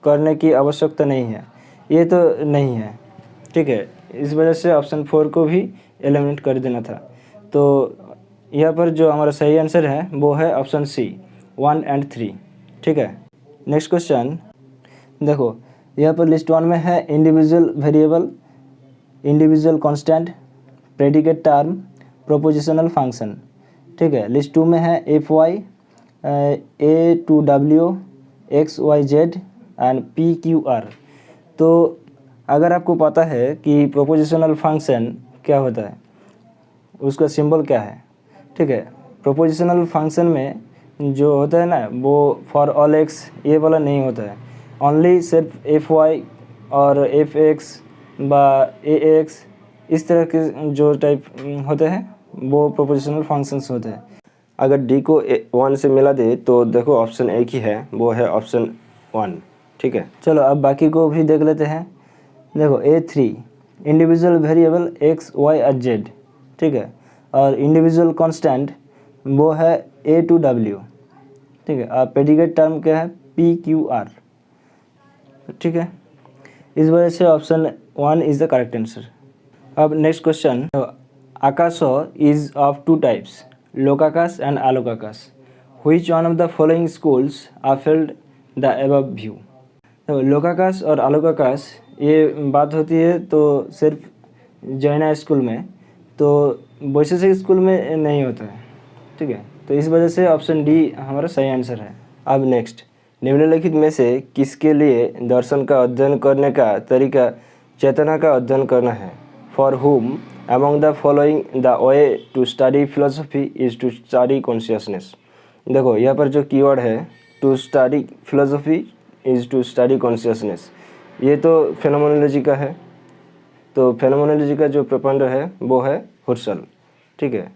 करने की आवश्यकता नहीं है, ये तो नहीं है। ठीक है, इस वजह से ऑप्शन 4 को भी एलिमिनेट कर देना था। तो यहाँ पर जो हमारा सही आंसर है वो है ऑप्शन सी, 1 और 3। ठीक है, नेक्स्ट क्वेश्चन देखो, यहाँ पर लिस्ट 1 में है individual variable, individual constant, predicate term, propositional function. ठीक है, लिस्ट 2 में है F Y, A to W, X Y Z and P Q R. तो अगर आपको पता है कि प्रोपोजिशनल फंक्शन क्या होता है, उसका सिंबल क्या है। ठीक है, प्रोपोजिशनल फंक्शन में जो होता है ना वो फॉर ऑल एक्स ये वाला नहीं होता है, ओनली सिर्फ एफ वाई और एफ एक्स बा ए एक्स, इस तरह के जो टाइप होते हैं वो प्रोपोजिशनल फंक्शंस होते हैं। अगर डी को 1 से मिला दे तो देखो ऑप्शन एक ही है, वो है ऑप्शन 1। ठीक है, चलो अब बाकी को भी देख लेते हैं। देखो A3 individual variable X Y और जेड। ठीक है, और इंडिविजुअल कांस्टेंट वो है ए टू डब्ल्यू। ठीक है, और प्रेडिकेट टर्म क्या है, पी क्यू आर। ठीक है, इस वजह से option 1 is the correct answer. अब नेक्स्ट क्वेश्चन, आकाश इज ऑफ 2 टाइप्स, लोकाकाश एंड आलोकाकाश। Which one of the following schools are filled the above view. तो लोकाकाश और आलोकाकाश ये बात होती है तो सिर्फ जैना स्कूल में, तो वैशेषिक स्कूल में नहीं होता है। ठीक है, तो इस वजह से ऑप्शन डी हमारा सही आंसर है। अब नेक्स्ट, निम्नलिखित में से किसके लिए दर्शन का अध्ययन करने का तरीका चेतना का अध्ययन करना है। For whom among the following the way to study philosophy is to study consciousness. देखो यहाँ पर जो कीवर्ड है to study philosophy is to study consciousness, ये तो फेनोमेनोलॉजी का है। तो फेनोमेनोलॉजी का जो प्रोपंडर है वो है हुर्सल। ठीक है,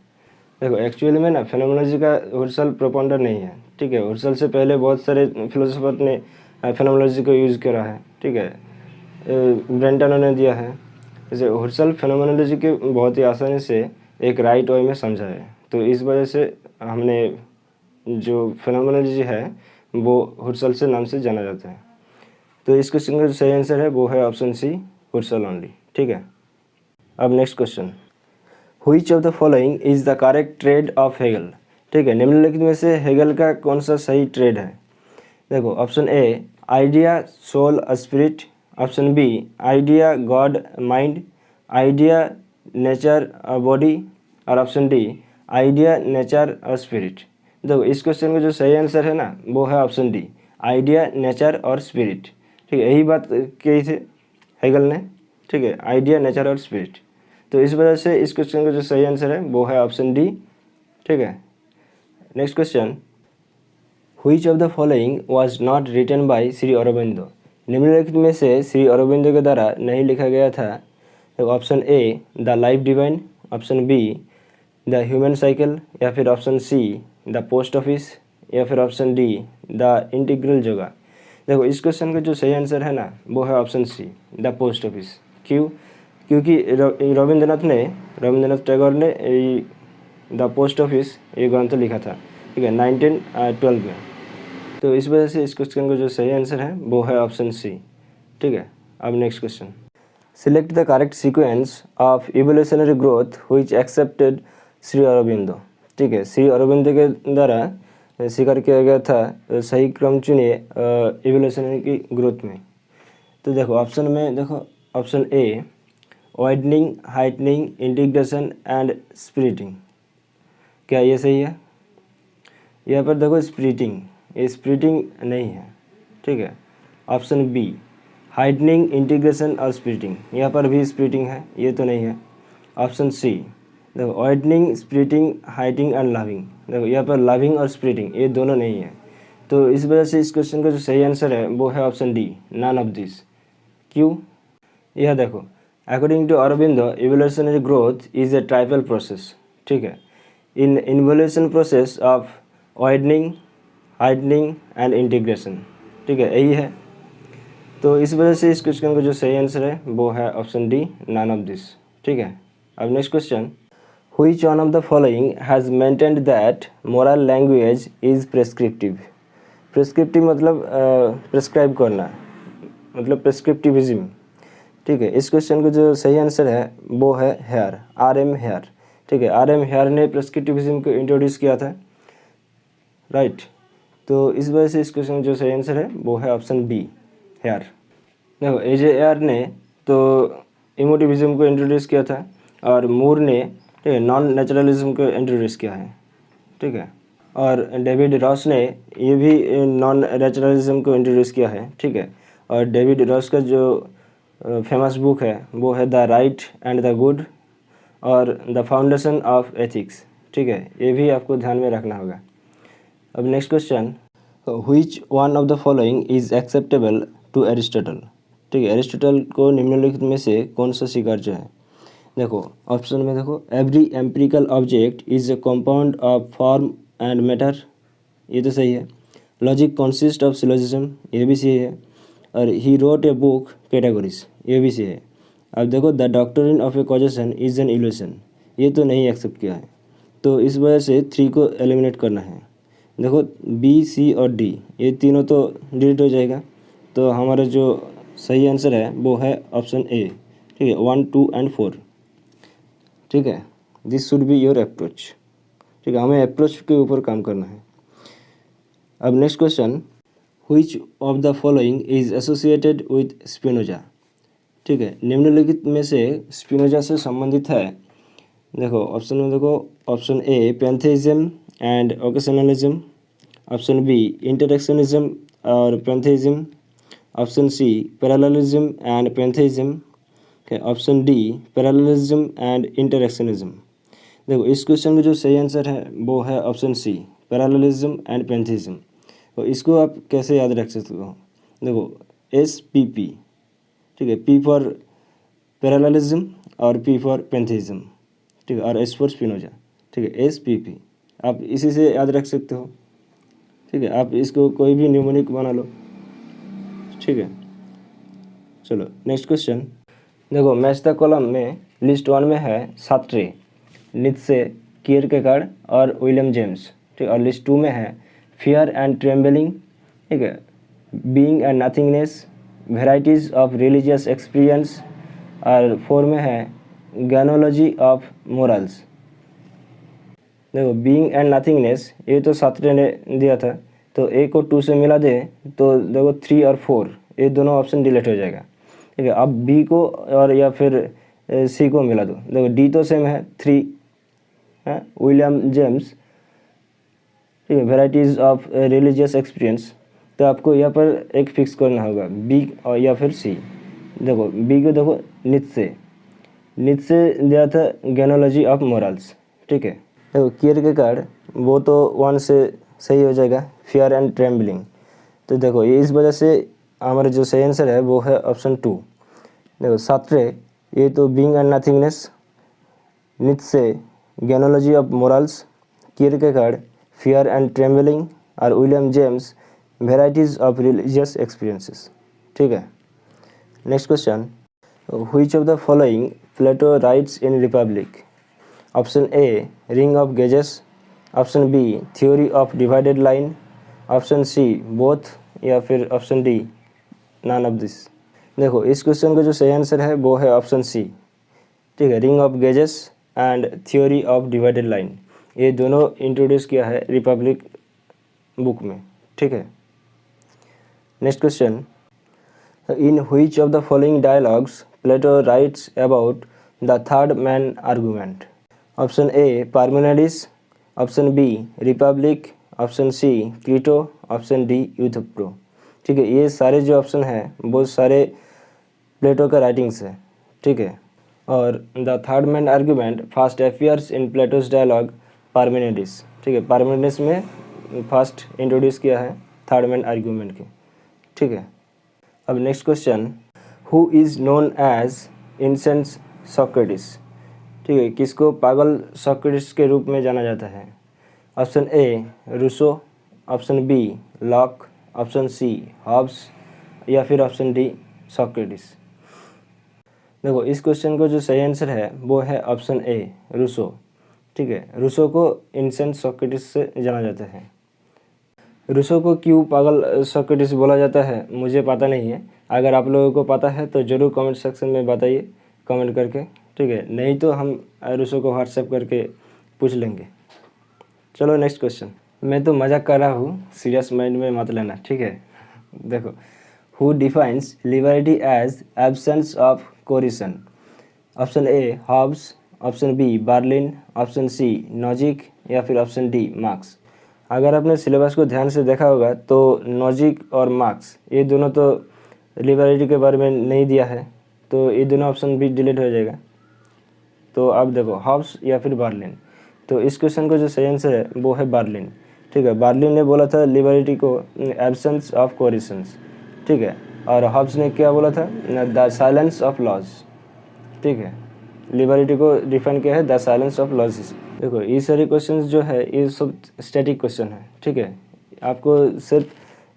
देखो एक्चुअली में ना फेनोमेनोलॉजी का हुर्सल प्रोपंडर नहीं है। ठीक है, हुर्सल से पहले बहुत सारे फिलोसोफर ने फेनोमेनोलॉजी को यूज़ करा है। ठीक है, ब्रेंटन ने दिया है। जैसे हुर्सल फेनोमेनोलॉजी के बहुत ही आसानी से एक राइट वे में समझा है, तो इस वजह से हमने जो फेनोमेनोलॉजी है वो हुर्सल से नाम से जाना जाता है। तो इस क्वेश्चन का जो सही आंसर है वो है ऑप्शन सी, हुर्सल ओनली। ठीक है, अब next question, which of the following is the correct trade off Hegel. ठीक है, निम्नलिखित में से हेगल का कौन सा सही ट्रेड है। देखो option A idea soul spirit, option B idea God mind, idea nature body, और ऑप्शन डी आइडिया नेचर और स्पिरिट। देखो इस क्वेश्चन का जो सही आंसर है ना वो है ऑप्शन डी, आइडिया नेचर और स्पिरिट। ठीक है, यही बात कही थी हेगल ने। ठीक है, आइडिया नेचर और स्पिरिट, तो इस वजह से इस क्वेश्चन का जो सही आंसर है वो है ऑप्शन डी। ठीक है, next question, which of the following was not written by Shri Aurobindo. निम्नलिखित में से श्री अरबिंदो के द्वारा नहीं लिखा गया था। तो option A the life divine, option be the human cycle, या फिर option C the post office, या फिर option D the integral yoga. देखो इस क्वेश्चन का जो सही आंसर है ना वो है option C, the post office. क्यों, क्योंकि रविंद्रनाथ टैगोर ने द पोस्ट ऑफिस ये ग्रंथ लिखा था। ठीक है, 1912 में। तो इस वजह से इस क्वेश्चन का जो सही आंसर है वो है ऑप्शन सी। ठीक है, अब next question, select the correct sequence of evolutionary growth which accepted Shri Aurobindo. ठीक है, श्री अरबिंदो के द्वारा स्वीकार किया गया था सही क्रम चुनिए इवोल्यूशनरी की ग्रोथ में। तो देखो ऑप्शन में देखो option A widening, heightening, integration and splitting, क्या ये सही है। यहाँ पर देखो स्प्लिटिंग, ये स्प्लिटिंग नहीं है। ठीक है, ऑप्शन बी हाइटनिंग, इंटीग्रेशन और स्प्लिटिंग, यहाँ पर भी स्प्लिटिंग है, ये तो नहीं है। ऑप्शन सी देखो वाइडनिंग, स्प्लिटिंग, हाइटिंग एंड लविंग, देखो यहाँ पर लविंग और स्प्लिटिंग ये दोनों नहीं है। तो इस वजह से इस क्वेश्चन का जो सही आंसर है वो है option D, none of this. क्यों, यह देखो according to Aurobindo evolutionary growth is a triple process. ठीक है, in involution process of widening, heightening and integration. ठीक है, यही है। तो इस वजह से इस क्वेश्चन का जो सही आंसर है वो है option D, none of this. ठीक है। अब next question, which one of the following has maintained that moral language is prescriptive. Prescriptive मतलब प्रेस्क्राइब करना, मतलब प्रेस्क्रिप्टिविज्म। ठीक है। इस क्वेश्चन का जो सही आंसर है वो है हेयर, RM हेयर। ठीक है। RM हेयर ने प्रेस्क्रिप्टिविज्म को इंट्रोड्यूस किया था, राइट। तो इस वजह से इस क्वेश्चन का जो सही आंसर है वो है ऑप्शन बी, हेयर। देखो AJ हेयर ने तो इमोटिविज्म को इंट्रोड्यूस किया था और मूर ने, ठीक है, नॉन नेचुरलिज्म को इंट्रोड्यूस किया है। ठीक है। और डेविड रॉस ने ये भी नॉन नेचुरलिज्म को इंट्रोड्यूस किया है। ठीक है। और डेविड रॉस का जो फेमस बुक है वो है the right and the good और द फाउंडेशन ऑफ एथिक्स। ठीक है। ये भी आपको ध्यान में रखना होगा। अब next question, which one of the following is acceptable to Aristotle. ठीक है। एरिस्टोटल को निम्नलिखित में से कौन सा स्वीकार्य है। देखो ऑप्शन में देखो, every empirical object is a compound of form and matter, ये तो सही है। लॉजिक कंसिस्ट ऑफ सिलोजिज्म, ये भी सही है। और he wrote a book categories, ये भी सही है। अब देखो the doctrine of A causation is an illusion, ये तो नहीं एक्सेप्ट किया है। तो इस वजह से 3 को एलिमिनेट करना है। देखो B, C और D ये तीनों तो डिलीट हो जाएगा। तो हमारा जो सही आंसर है वो है ऑप्शन ए। ठीक है। 1, 2 एंड 4। ठीक है। This should be your approach. ठीक है। हमें अप्रोच के ऊपर काम करना है। अब next question, which of the following is associated with Spinoza. ठीक है। निम्नलिखित में से स्पिनोजा से संबंधित है। देखो ऑप्शन में देखो, option A pantheism and occasionalism, option B interactionism और pantheism, option C parallelism and pantheism, option D parallelism and interactionism. देखो इस क्वेश्चन का जो सही आंसर है वो है ऑप्शन सी, पैरेललिज्म एंड पैंथेइज्म। तो इसको आप कैसे याद रख सकते हो। देखो SPP, ठीक है, P फॉर पैरेललिज्म और P फॉर पैंथेइज्म, ठीक है, और S फॉर स्पिनोजा। ठीक है। SPP आप इसी से याद रख सकते हो। ठीक है। आप इसको कोई भी न्यूमोनिक बना लो। ठीक है। चलो नेक्स्ट क्वेश्चन, देखो मैच द कॉलम में लिस्ट 1 में है सार्त्रे, नीत्शे, कियरकेगार्ड और विलियम जेम्स। ठीक है। और लिस्ट 2 में है फियर एंड ट्रेम्बलिंग, ठीक है, being and nothingness, varieties of religious experience, और 4 में है ज्ञानोलॉजी ऑफ मोरल्स। देखो बीइंग एंड नथिंगनेस ये तो सार्त्रे ने दिया था, तो ए को 2 से मिला दे तो देखो 3 और 4 ये दोनों ऑप्शन डिलीट हो जाएगा। ठीक है। अब बी को और या फिर सी को मिला दो। देखो डी तो सेम है 3 है, विलियम जेम्स, ठीक है, वेराइटीज़ ऑफ रिलीजियस एक्सपीरियंस। तो आपको यहाँ पर एक फिक्स करना होगा, बी और या फिर सी। देखो बी को देखो नीत्शे दिया था ज्ञानोलॉजी ऑफ मोरल्स। ठीक है। देखो कियरकेगार्ड वो तो 1 से सही हो जाएगा, फियर एंड ट्रेम्बलिंग। तो देखो ये इस वजह से हमारा जो सही आंसर है वो है ऑप्शन 2। देखो सार्त्रे ये तो being and nothingness, Nietzsche genealogy of morals, Kierkegaard fear and trembling और William James varieties of religious experiences. ठीक है। Next question, which of the following Plato writes in Republic. Option A ring of Gyges, option B theory of divided line, option C both, या फिर option D none of this. देखो इस question का जो सही answer है वो है ऑप्शन सी। ठीक है। Ring of Gyges and theory of divided line ये दोनों इंट्रोड्यूस किया है रिपब्लिक बुक में। ठीक है। Next question, in which of the following dialogues Plato writes about the third man argument. Option A Parmenides, option B Republic, option C Crito, option D Euthyphro. ठीक है। ये सारे जो ऑप्शन हैं वो सारे प्लेटो का राइटिंग्स है। ठीक है। और the third man argument first appears in Plato's dialogue Parmenides. ठीक है। पार्मेनिडिस में फर्स्ट इंट्रोड्यूस किया है थर्ड मैन आर्गूमेंट के। ठीक है। अब next question, who is known as insane Socrates. ठीक है। किसको पागल सोक्रेटिस के रूप में जाना जाता है। Option A Rousseau, option B Locke, option C Hobbes या फिर ऑप्शन डी सॉक्रेटिस। देखो इस क्वेश्चन को जो सही आंसर है वो है ऑप्शन ए रूसो। ठीक है, रूसो को एंशिएंट सॉक्रेटिस से जाना जाता है। रूसो को क्यों पागल सॉक्रेटिस बोला जाता है मुझे पता नहीं है, अगर आप लोगों को पता है तो ज़रूर कमेंट सेक्शन में बताइए कमेंट करके। ठीक है, नहीं तो हम रूसो को व्हाट्सएप करके पूछ लेंगे। चलो नेक्स्ट क्वेश्चन। मैं तो मजाक कर रहा हूँ, सीरियस माइंड में मत लेना। ठीक है, देखो who defines liberty as absence of coercion. Option A Hobbes, option B Berlin, option C Nozick या फिर ऑप्शन डी मार्क्स। अगर आपने सिलेबस को ध्यान से देखा होगा तो नॉजिक और मार्क्स ये दोनों तो लिबर्टी के बारे में नहीं दिया है, तो ये दोनों ऑप्शन भी डिलीट हो जाएगा। तो आप देखो हॉब्स या फिर बार्लिन, तो इस क्वेश्चन का जो सही आंसर है वो है बार्लिन। ठीक है, बार्लिन ने बोला था लिबर्टी को एब्सेंस ऑफ कोरिशंस। ठीक है, और हॉब्स ने क्या बोला था द साइलेंस ऑफ लॉज। ठीक है, लिबर्टी को डिफाइन किया है द साइलेंस ऑफ लॉज। देखो ये सारे क्वेश्चंस जो है ये सब स्टैटिक क्वेश्चन है। ठीक है, आपको सिर्फ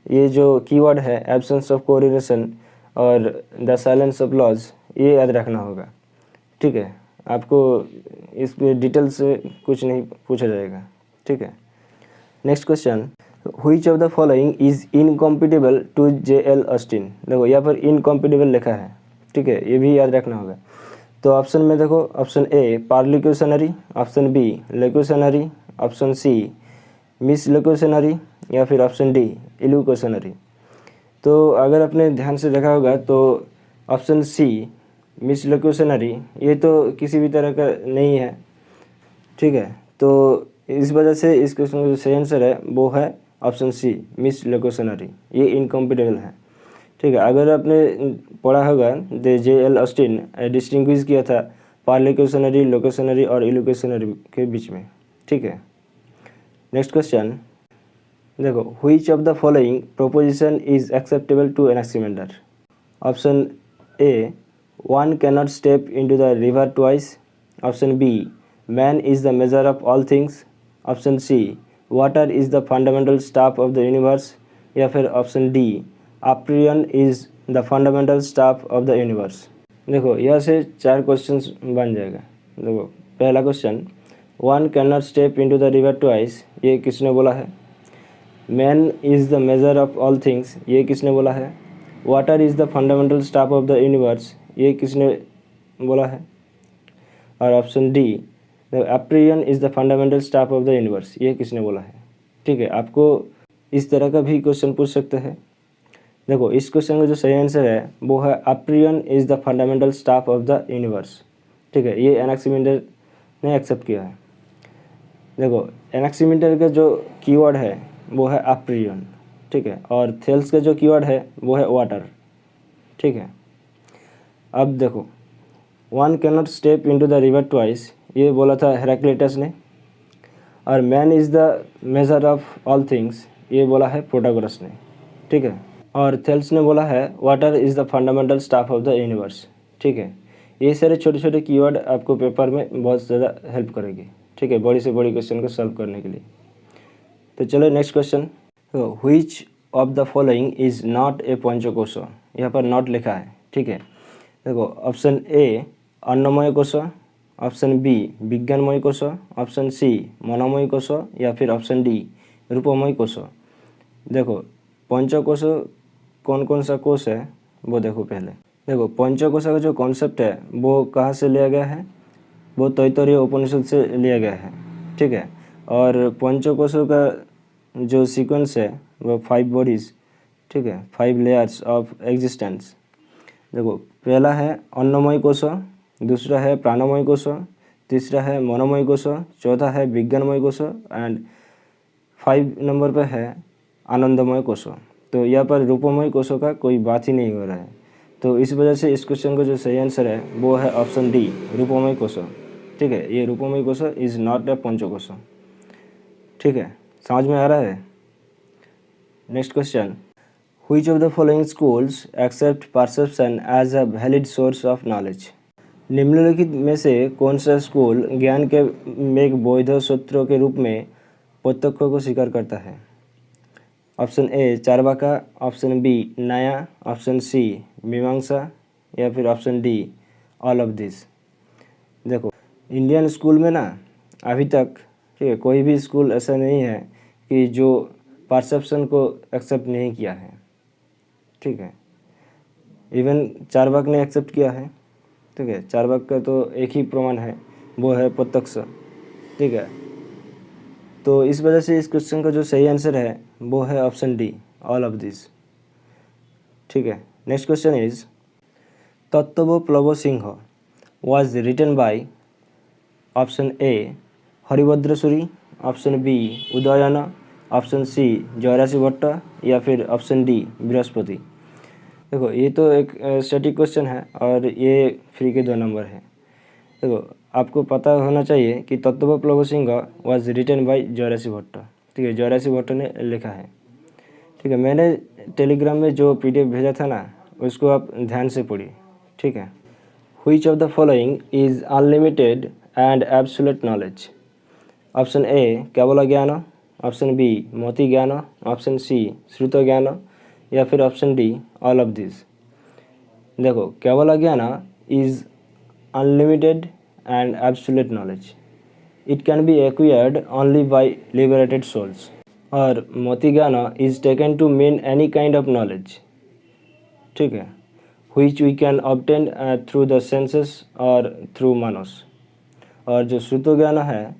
ये जो कीवर्ड है एब्सेंस ऑफ कोरिलेशन और द साइलेंस ऑफ लॉज ये याद रखना होगा। ठीक है, आपको इस डिटेल से कुछ नहीं पूछा जाएगा। ठीक है, next question, which of the following is incompatible to J.L. Austin. देखो यहाँ पर इनकॉम्पिटेबल लिखा है। ठीक है, ये भी याद रखना होगा। तो ऑप्शन में देखो option A perlocutionary, option B locutionary, option C illocutionary या फिर ऑप्शन डी इल्यूक्यूशनरी। तो अगर आपने ध्यान से देखा होगा तो ऑप्शन सी मिसलेक्यूशनरी ये तो किसी भी तरह का नहीं है। ठीक है, तो इस वजह से इस क्वेश्चन का जो सही आंसर है वो है ऑप्शन सी मिसलेक्यूशनरी, ये इनकॉम्पिटेबल है। ठीक है, अगर आपने पढ़ा होगा द J.L. ऑस्टिन डिस्टिंग्विश किया था पार्लिक्यूशनरी, लोकेशनरी और इल्यूक्यूशनरी के बीच में। ठीक है, नेक्स्ट क्वेश्चन, देखो which of the following proposition is acceptable to Anaximander. Option A one can not step into the river twice, option B man is the measure of all things, option C water is the fundamental stuff of the universe या फिर option D apeiron is the fundamental stuff of the universe. देखो यहाँ से 4 questions बन जाएगा। देखो पहला क्वेश्चन, one can not step into the river twice, ये किसने बोला है। Man is the measure of all things, ये किसने बोला है। Water is the fundamental stuff of the universe, ये किसने बोला है। और option D the apeiron is the fundamental stuff of the universe, ये किसने बोला है। ठीक है, आपको इस तरह का भी क्वेश्चन पूछ सकते हैं। देखो इस क्वेश्चन का जो सही आंसर है वो है apeiron is the fundamental stuff of the universe. ठीक है, ये एनाक्सीमेंडर ने एक्सेप्ट किया है। देखो एनाक्सीमेंडर का जो कीवर्ड है वो है अप्रियन। ठीक है, और थेल्स का जो कीवर्ड है वो है वाटर। ठीक है, अब देखो one can not step into the river twice ये बोला था हेराक्लिटस ने, और man is the measure of all things ये बोला है प्रोटागोरस ने। ठीक है, और थेल्स ने बोला है water is the fundamental stuff of the universe. ठीक है, ये सारे छोटे छोटे कीवर्ड आपको पेपर में बहुत ज़्यादा हेल्प करेगी। ठीक है, बड़ी से बड़ी क्वेश्चन को सॉल्व करने के लिए। तो चलो next question, which of the following is not a panchakosha. यहाँ पर नॉट लिखा है। ठीक है, देखो ऑप्शन ए अन्नमय कोश, ऑप्शन बी विज्ञानमय कोश, ऑप्शन सी मनोमय कोश या फिर ऑप्शन डी रूपमय कोश। देखो पंचकोश कौन कौन सा कोश है वो देखो पहले। देखो पंचकोश का जो कॉन्सेप्ट है वो कहाँ से लिया गया है, वो तैत्तरीय उपनिषद से लिया गया है। ठीक है, और पंचकोशों का जो सीक्वेंस है वो 5 बॉडीज़। ठीक है, 5 लेयर्स ऑफ एग्जिस्टेंस। देखो पहला है अन्नमय कोश, दूसरा है प्राणमय कोश, तीसरा है मनोमय कोश, चौथा है विज्ञानमय कोश एंड 5 नंबर पर है आनंदमय कोश। तो यहाँ पर रूपमय कोशों का कोई बात ही नहीं हो रहा है। तो इस वजह से इस क्वेश्चन का जो सही आंसर है वो है ऑप्शन डी रूपमय कोश। ठीक है, ये रूपमय कोश इज़ नॉट ए पंचकोश। ठीक है, समझ में आ रहा है। Next question, which of the following schools accept perception as a valid source of knowledge. निम्नलिखित में से कौन सा स्कूल ज्ञान के एक वैध सूत्र के रूप में प्रत्यक्ष को स्वीकार करता है। ऑप्शन ए चारवाका, ऑप्शन बी नया, ऑप्शन सी मीमांसा या फिर option D all of this. देखो इंडियन स्कूल में ना अभी तक ठीक है कोई भी स्कूल ऐसा नहीं है कि जो परसेप्शन को एक्सेप्ट नहीं किया है। ठीक है, इवन चारवाक ने एक्सेप्ट किया है। ठीक है, चारवाक का तो एक ही प्रमाण है, वो है प्रत्यक्ष। ठीक है, तो इस वजह से इस क्वेश्चन का जो सही आंसर है वो है option D all of this. ठीक है, next question is Tattvopaplavasimha was written by option A Haribhadra Suri, option B Udayana, option C Jayarashi Bhatta या फिर ऑप्शन डी बृहस्पति। देखो ये तो एक स्टैटिक क्वेश्चन है और ये फ्री के 2 नंबर है। देखो आपको पता होना चाहिए कि Tattvopaplavasimha was written by Jayarashi Bhatta. ठीक है, जयरासी भट्ट ने लिखा है। ठीक है, मैंने टेलीग्राम में जो PDF भेजा था ना उसको आप ध्यान से पढ़िए। ठीक है, Which of the following is unlimited and absolute knowledge? Option A केवल ज्ञान, ऑप्शन बी मोति ज्ञान, ऑप्शन सी श्रुत ज्ञान या फिर option D all of this. देखो केवल ज्ञान is unlimited and absolute knowledge. It can be acquired only by liberated souls. और मोति ज्ञान is taken to mean any kind of knowledge. ठीक है, which we can obtain through the senses or through manos। और जो श्रुत ज्ञान है,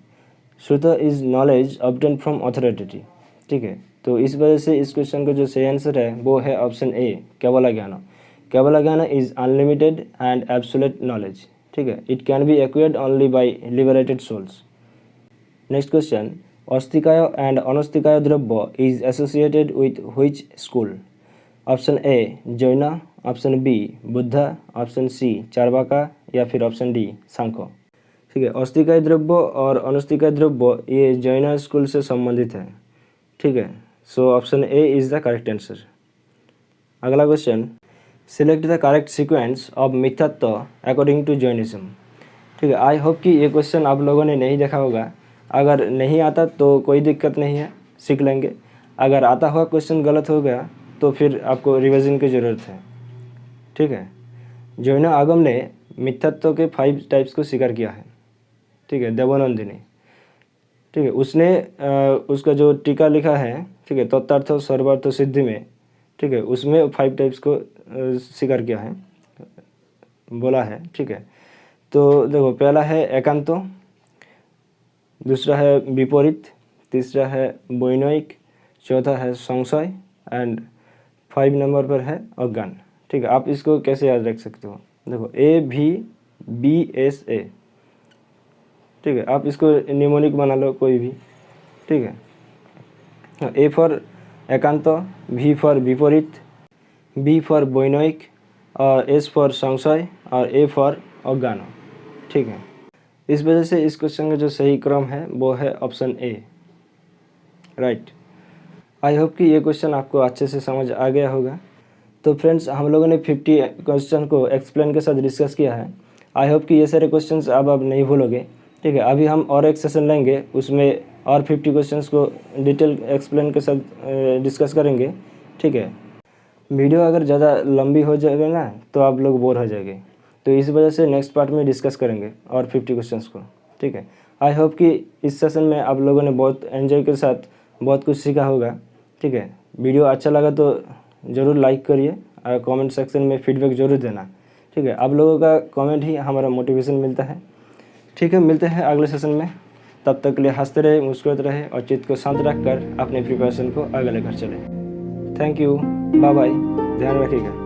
श्रुत is knowledge obtained from authority. ठीक है, तो इस वजह से इस क्वेश्चन का जो सही आंसर है वो है ऑप्शन ए केवल ज्ञान। केवल ज्ञान is unlimited and absolute knowledge. ठीक है, it can be acquired only by liberated souls. Next question astikaya and anastikaya dravya is associated with which school. Option A Jain, option B Buddha, option C Charvaka या फिर ऑप्शन डी सांख्य। ठीक है, अस्तिकाय द्रव्य और अनस्तिकाय द्रव्य ये जैन स्कूल से संबंधित है। ठीक है, so option A is the correct answer. अगला question select the correct sequence of mithyatva according to Jainism. ठीक है, आई होप कि ये क्वेश्चन आप लोगों ने नहीं देखा होगा। अगर नहीं आता तो कोई दिक्कत नहीं है, सीख लेंगे। अगर आता हुआ क्वेश्चन गलत हो गया तो फिर आपको रिविजन की ज़रूरत है। ठीक है, जैन आगम ने मिथ्यात्व के 5 टाइप्स को स्वीकार किया है। ठीक है, देवानंदिनी। ठीक है, उसने उसका जो टीका लिखा है, ठीक है, तत्वार्थ सर्वार्थ सिद्धि में, ठीक है, उसमें 5 टाइप्स को स्वीकार किया है, बोला है। ठीक है, तो देखो पहला है एकांत, दूसरा है विपरीत, तीसरा है वैनयिक, चौथा है संशय एंड 5 नंबर पर है अज्ञान। ठीक है, आप इसको कैसे याद रख सकते हो। देखो AVBSA। ठीक है, आप इसको निमोनिक बना लो कोई भी। ठीक है, A फॉर एकांत, V फॉर विपरीत, B फॉर वैनयिक और S फॉर संशय और A फॉर अज्ञान। ठीक है, इस वजह से इस क्वेश्चन का जो सही क्रम है वो है option A, right. I hope कि ये क्वेश्चन आपको अच्छे से समझ आ गया होगा। तो फ्रेंड्स हम लोगों ने 50 क्वेश्चन को एक्सप्लेन के साथ डिस्कस किया है। आई होप कि ये सारे क्वेश्चंस अब आप नहीं भूलोगे। ठीक है, अभी हम और एक सेशन लेंगे, उसमें और 50 क्वेश्चंस को डिटेल एक्सप्लेन के साथ डिस्कस करेंगे। ठीक है, वीडियो अगर ज़्यादा लंबी हो जाएगा ना तो आप लोग बोर हो जाएंगे, तो इस वजह से नेक्स्ट पार्ट में डिस्कस करेंगे और 50 क्वेश्चन को। ठीक है, आई होप कि इस सेशन में आप लोगों ने बहुत एंजॉय के साथ बहुत कुछ सीखा होगा। ठीक है, वीडियो अच्छा लगा तो ज़रूर लाइक करिए और कमेंट सेक्शन में फीडबैक ज़रूर देना। ठीक है, आप लोगों का कमेंट ही हमारा मोटिवेशन मिलता है। ठीक है, मिलते हैं अगले सेशन में। तब तक के लिए हंसते रहे, मुस्कुराते रहे और चित्त को शांत रखकर अपने प्रिपरेशन को आगे लेकर चले। थैंक यू, बाय बाय, ध्यान रखिएगा।